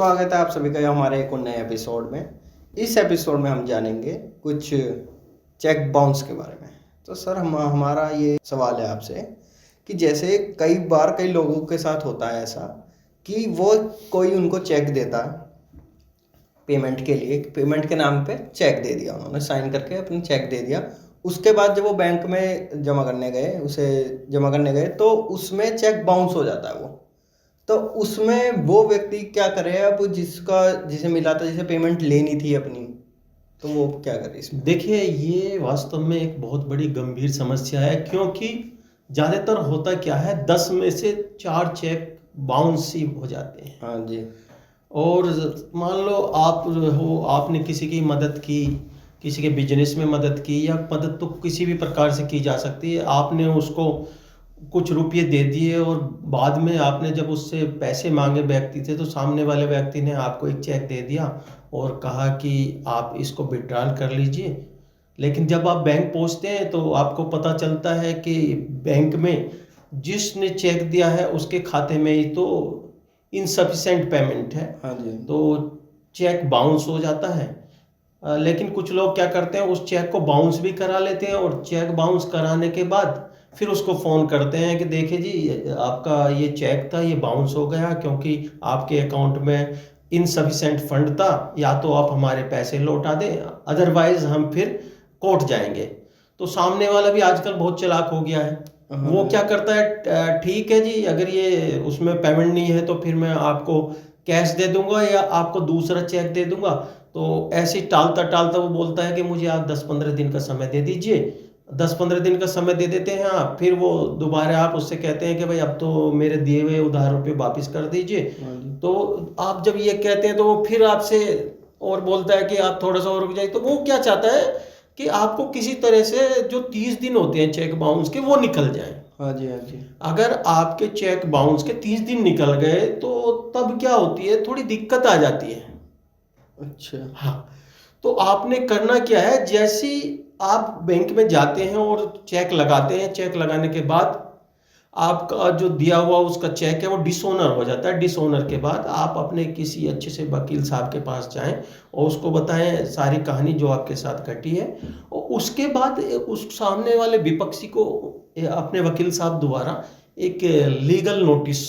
स्वागत है आप सभी का हमारे एक नए एपिसोड में। इस एपिसोड में हम जानेंगे कुछ चेक बाउंस के बारे में। तो सर हमारा ये सवाल है आपसे कि जैसे कई बार कई लोगों के साथ होता है ऐसा कि वो कोई उनको चेक देता है पेमेंट के लिए, पेमेंट के नाम पे चेक दे दिया, उन्होंने साइन करके अपना चेक दे दिया। उसके बाद जब वो बैंक में जमा करने गए तो उसमें चेक बाउंस हो जाता है वो। तो उसमें वो व्यक्ति क्या करे अब, जिसे मिला था, जिसे पेमेंट लेनी थी अपनी, तो वो क्या करे इसमें? देखिए, ये वास्तव में एक बहुत बड़ी गंभीर समस्या है, क्योंकि ज़्यादातर होता क्या है, 10 में से 4 चेक बाउंस ही हो जाते हैं। हाँ जी। और मान लो आपने किसी की मदद की, किसी के बिजनेस में मदद की, या मदद तो किसी भी प्रकार से की जा सकती है। आपने उसको कुछ रुपये दे दिए और बाद में आपने जब उससे पैसे मांगे व्यक्ति थे, तो सामने वाले व्यक्ति ने आपको एक चेक दे दिया और कहा कि आप इसको विड्रॉल कर लीजिए। लेकिन जब आप बैंक पहुंचते हैं तो आपको पता चलता है कि बैंक में जिसने चेक दिया है उसके खाते में ही तो इनसफिशेंट पेमेंट है। हाँ जी। तो चेक बाउंस हो जाता है। लेकिन कुछ लोग क्या करते हैं, उस चेक को बाउंस भी करा लेते हैं, और चेक बाउंस कराने के बाद फिर उसको फ़ोन करते हैं कि देखिए जी, आपका ये चेक था, ये बाउंस हो गया क्योंकि आपके अकाउंट में इनसफिशेंट फंड था, या तो आप हमारे पैसे लौटा दें, अदरवाइज हम फिर कोर्ट जाएंगे। तो सामने वाला भी आजकल बहुत चालाक हो गया है। वो क्या करता है, ठीक है जी, अगर ये उसमें पेमेंट नहीं है तो फिर मैं आपको कैश दे दूंगा या आपको दूसरा चेक दे दूंगा। तो ऐसे टालता टालता वो बोलता है कि मुझे आप 10-15 दिन का समय दे दीजिए। 10-15 दिन का समय दे देते हैं आप, फिर वो दोबारा आप उससे कहते हैं कि भाई अब तो मेरे दिए हुए उधार रुपये वापस कर दीजिए। तो आप जब ये कहते हैं तो वो फिर आपसे और बोलता है कि आप थोड़ा सा और रुक जाइए। तो वो क्या चाहता है कि आपको किसी तरह से जो 30 दिन होते हैं चेक बाउंस के, वो निकल जाए। हाँ जी। हाँ जी। अगर आपके चेक बाउंस के 30 दिन निकल गए तो तब क्या होती है, थोड़ी दिक्कत आ जाती है। अच्छा। हाँ, तो आपने करना क्या है, जैसे आप बैंक में जाते हैं और चेक लगाते हैं, चेक लगाने के बाद आपका जो दिया हुआ उसका चेक है वो डिसऑनर हो जाता है। डिसऑनर के बाद आप अपने किसी अच्छे से वकील साहब के पास जाएं और उसको बताएं सारी कहानी जो आपके साथ घटी है, और उसके बाद उस सामने वाले विपक्षी को अपने वकील साहब द्वारा एक लीगल नोटिस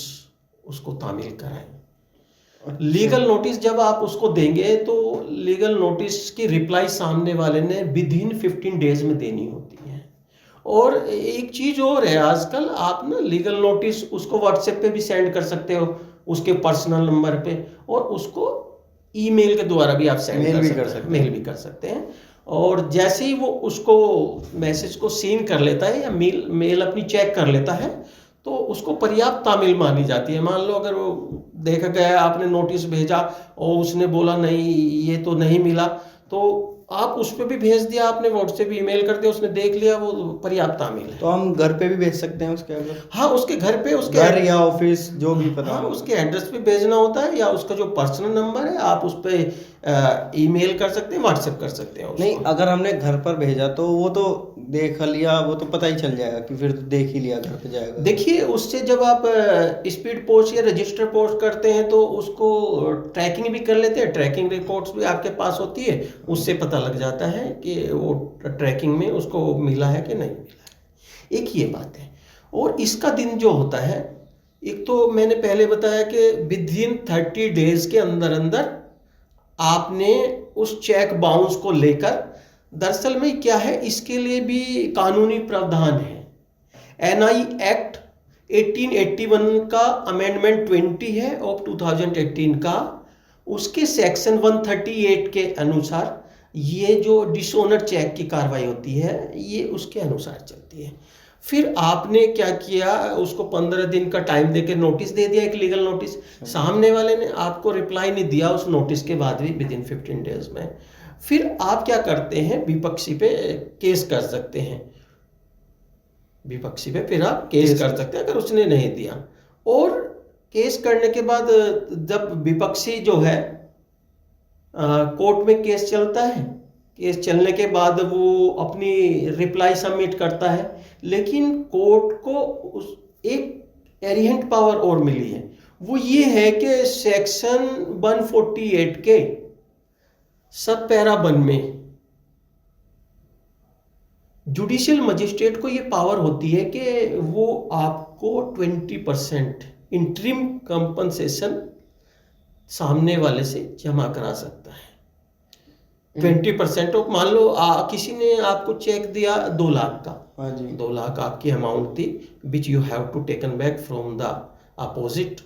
उसको तामील कराएं। लीगल नोटिस जब आप उसको देंगे तो लीगल नोटिस की रिप्लाई सामने वाले ने विद इन 15 डेज में देनी होती है। और एक चीज़ और है, आजकल आप ना लीगल नोटिस उसको व्हाट्सएप पे भी सेंड कर सकते हो, उसके पर्सनल नंबर पे, और उसको ईमेल के द्वारा भी आप सेंड मेल भी कर सकते हैं। और जैसे ही वो उसको मैसेज को सीन कर लेता है या मेल अपनी चेक कर लेता है, तो उसको पर्याप्त तामील मानी जाती है। मान लो अगर वो देखा गया, आपने नोटिस भेजा और उसने बोला नहीं ये तो नहीं मिला, तो आप उस पर भी भेज दिया, आपने व्हाट्सएप ईमेल कर दिया, उसने देख लिया, वो पर्याप्त तामील है। तो हम घर पे भी भेज सकते हैं उसके अगर? हाँ, उसके घर पे, उसके घर या ऑफिस जो भी पता हाँ, हो। उसके एड्रेस पे भेजना होता है, या उसका जो पर्सनल नंबर है आप उस पर ईमेल कर सकते हैं, व्हाट्सएप कर सकते हैं उसको। नहीं, अगर हमने घर पर भेजा तो वो तो देख लिया, वो तो पता ही चल जाएगा कि फिर तो देख ही लिया, घर पे जाएगा। देखिए, उससे जब आप स्पीड पोस्ट या रजिस्टर पोस्ट करते हैं तो उसको ट्रैकिंग भी कर लेते हैं, ट्रैकिंग रिपोर्ट्स भी आपके पास होती है, उससे पता लग जाता है कि वो ट्रैकिंग में उसको मिला है कि नहीं मिला है। एक ये बात है। और इसका दिन जो होता है, एक तो मैंने पहले बताया कि विद इन 30 डेज के अंदर अंदर आपने उस चेक बाउंस को लेकर, दरअसल में क्या है, इसके लिए भी कानूनी प्रावधान है। एनआई एक्ट 1881 का अमेंडमेंट 20 है ऑफ 2018 का, उसके सेक्शन 138 के अनुसार ये जो डिसऑनर चेक की कार्रवाई होती है ये उसके अनुसार चलती है। फिर आपने क्या किया, उसको 15 दिन का टाइम देके नोटिस दे दिया, एक लीगल नोटिस। सामने वाले ने आपको रिप्लाई नहीं दिया उस नोटिस के बाद भी विद इन 15 डेज में, फिर आप क्या करते हैं, विपक्षी पे केस कर सकते हैं। विपक्षी पे फिर आप केस कर सकते हैं अगर उसने नहीं दिया। और केस करने के बाद जब विपक्षी जो है कोर्ट में केस चलता है, केस चलने के बाद वो अपनी रिप्लाई सबमिट करता है, लेकिन कोर्ट को एक एरिहेंट पावर और मिली है। वो ये है कि सेक्शन 148 के सब पैरा 1 में जुडिशियल मजिस्ट्रेट को ये पावर होती है कि वो आपको 20% इंटरिम कंपनसेशन सामने वाले से जमा करा सकता है। 20% मान लो किसी ने आपको चेक दिया 2 लाख का, हाँ जी, 2 लाख आपकी अमाउंट थी which you have to taken back from the opposite,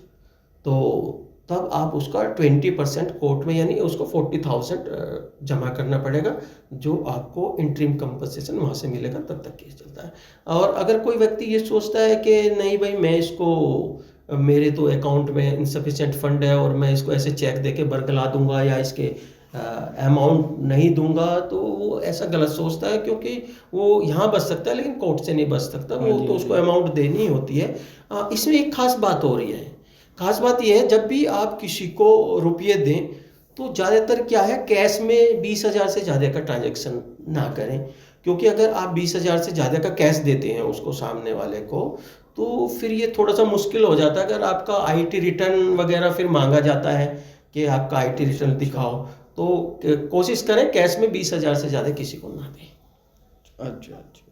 तो तब आप उसका 20% कोर्ट में यानी उसको 40,000 जमा करना पड़ेगा, जो आपको इंटरिम कंपनसेशन वहाँ से मिलेगा, तब तक केस चलता है। और अगर कोई व्यक्ति ये सोचता है कि नहीं भाई मैं इसको मेरे तो अकाउंट में इनसफिशिएंट फंड है और मैं इसको ऐसे चेक देके बरगला दूंगा या इसके अमाउंट नहीं दूंगा, तो वो ऐसा गलत सोचता है, क्योंकि वो यहाँ बच सकता है लेकिन कोर्ट से नहीं बच सकता, वो तो उसको अमाउंट देनी ही होती है। इसमें एक खास बात हो रही है, खास बात यह है जब भी आप किसी को रुपये दें तो ज़्यादातर क्या है, कैश में 20,000 से ज़्यादा का ट्रांजैक्शन ना करें, क्योंकि अगर आप 20,000 से ज़्यादा का कैश देते हैं उसको सामने वाले को, तो फिर ये थोड़ा सा मुश्किल हो जाता है। अगर आपका आईटी रिटर्न वगैरह फिर मांगा जाता है कि आपका आईटी रिटर्न दिखाओ, तो कोशिश करें कैश में 20,000 से ज़्यादा किसी को ना दें। अच्छा अच्छा।